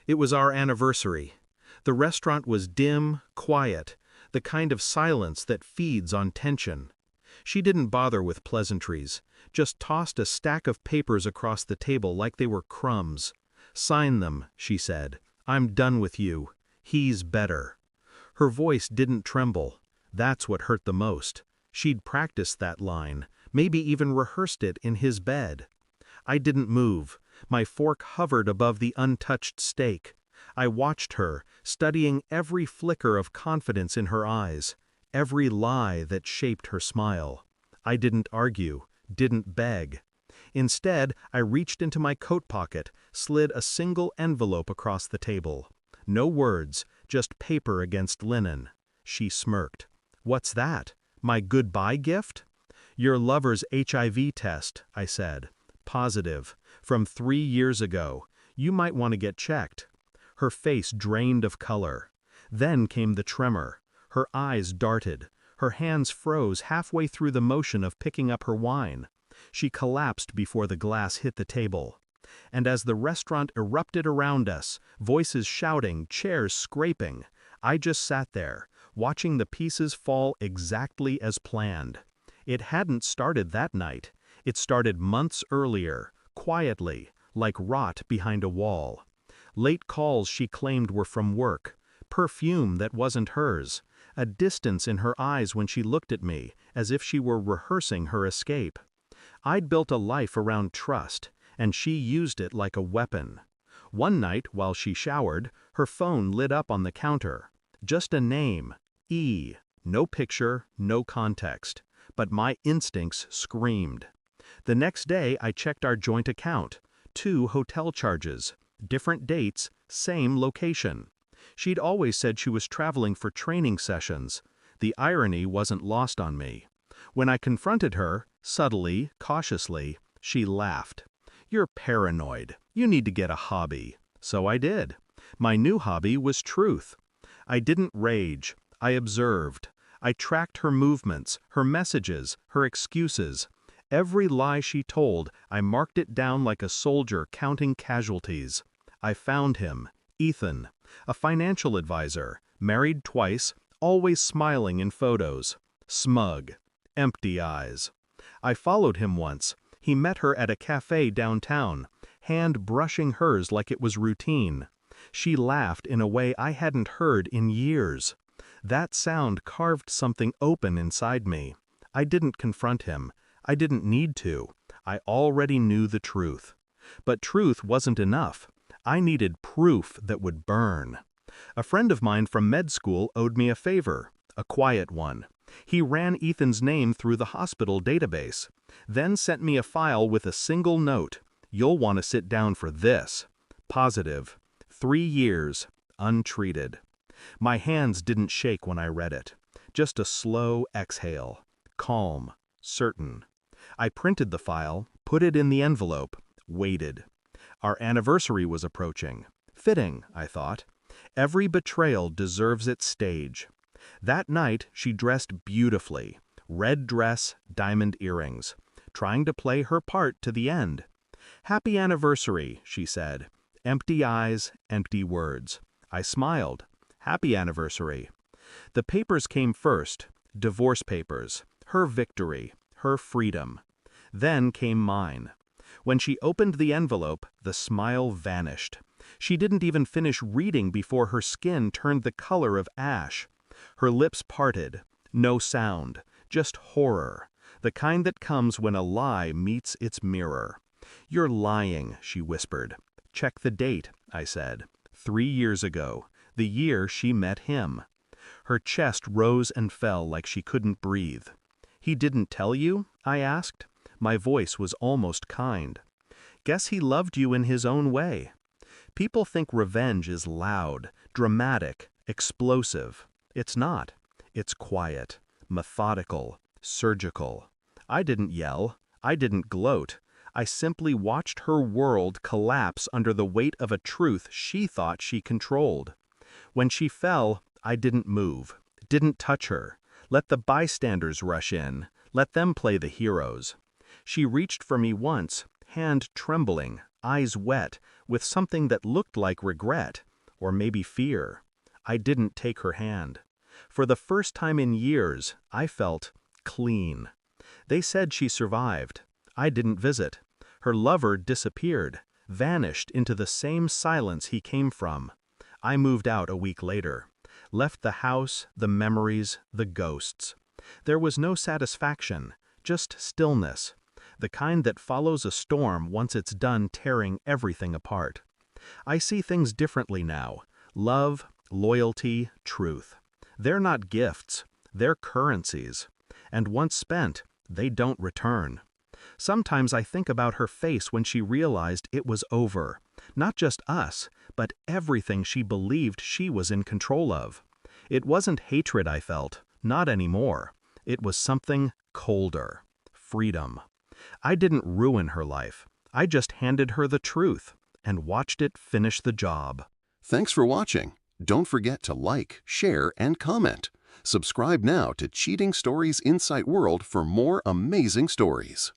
It was our anniversary. The restaurant was dim, quiet, the kind of silence that feeds on tension. She didn't bother with pleasantries, just tossed a stack of papers across the table like they were crumbs. "Sign them," she said. "I'm done with you. He's better." Her voice didn't tremble. That's what hurt the most. She'd practiced that line, maybe even rehearsed it in his bed. I didn't move. My fork hovered above the untouched steak. I watched her, studying every flicker of confidence in her eyes, every lie that shaped her smile. I didn't argue, didn't beg. Instead, I reached into my coat pocket, slid a single envelope across the table. No words, just paper against linen. She smirked. "What's that? My goodbye gift?" "Your lover's HIV test," I said. "Positive. From 3 years ago. You might want to get checked." Her face drained of color. Then came the tremor. Her eyes darted. Her hands froze halfway through the motion of picking up her wine. She collapsed before the glass hit the table. And as the restaurant erupted around us, voices shouting, chairs scraping, I just sat there, watching the pieces fall exactly as planned. It hadn't started that night. It started months earlier, quietly, like rot behind a wall. Late calls she claimed were from work, perfume that wasn't hers, a distance in her eyes when she looked at me, as if she were rehearsing her escape. I'd built a life around trust, and she used it like a weapon. One night, while she showered, her phone lit up on the counter. Just a name, E. No picture, no context. But my instincts screamed. The next day, I checked our joint account. 2 hotel charges, different dates, same location. She'd always said she was traveling for training sessions. The irony wasn't lost on me. When I confronted her, subtly, cautiously, she laughed. "You're paranoid. You need to get a hobby." So I did. My new hobby was truth. I didn't rage. I observed. I tracked her movements, her messages, her excuses. Every lie she told, I marked it down like a soldier counting casualties. I found him, Ethan, a financial advisor, married twice, always smiling in photos. Smug. Empty eyes. I followed him once. He met her at a cafe downtown, hand brushing hers like it was routine. She laughed in a way I hadn't heard in years. That sound carved something open inside me. I didn't confront him. I didn't need to. I already knew the truth. But truth wasn't enough. I needed proof that would burn. A friend of mine from med school owed me a favor, a quiet one. He ran Ethan's name through the hospital database, then sent me a file with a single note. "You'll want to sit down for this." Positive. 3 years, untreated. My hands didn't shake when I read it. Just a slow exhale. Calm. Certain. I printed the file, put it in the envelope, waited. Our anniversary was approaching. Fitting, I thought. Every betrayal deserves its stage. That night, she dressed beautifully. Red dress, diamond earrings. Trying to play her part to the end. "Happy anniversary," she said. Empty eyes, empty words. I smiled. Happy anniversary. The papers came first. Divorce papers. Her victory. Her freedom. Then came mine. When she opened the envelope, the smile vanished. She didn't even finish reading before her skin turned the color of ash. Her lips parted. No sound. Just horror. The kind that comes when a lie meets its mirror. "You're lying," she whispered. "Check the date," I said. 3 years ago. The year she met him. Her chest rose and fell like she couldn't breathe. "He didn't tell you?" I asked. My voice was almost kind. "Guess he loved you in his own way." People think revenge is loud, dramatic, explosive. It's not. It's quiet, methodical, surgical. I didn't yell. I didn't gloat. I simply watched her world collapse under the weight of a truth she thought she controlled. When she fell, I didn't move, didn't touch her. Let the bystanders rush in. Let them play the heroes. She reached for me once, hand trembling, eyes wet, with something that looked like regret, or maybe fear. I didn't take her hand. For the first time in years, I felt clean. They said she survived. I didn't visit. Her lover disappeared, vanished into the same silence he came from. I moved out a week later. Left the house, the memories, the ghosts. There was no satisfaction, just stillness, the kind that follows a storm once it's done tearing everything apart. I see things differently now. Love, loyalty, truth. They're not gifts, they're currencies. And once spent, they don't return. Sometimes I think about her face when she realized it was over. Not just us, but everything she believed she was in control of. It wasn't hatred I felt, not anymore. It was something colder. Freedom. I didn't ruin her life. I just handed her the truth and watched it finish the job. Thanks for watching. Don't forget to like, share, and comment. Subscribe now to Cheating Stories Insight World for more amazing stories.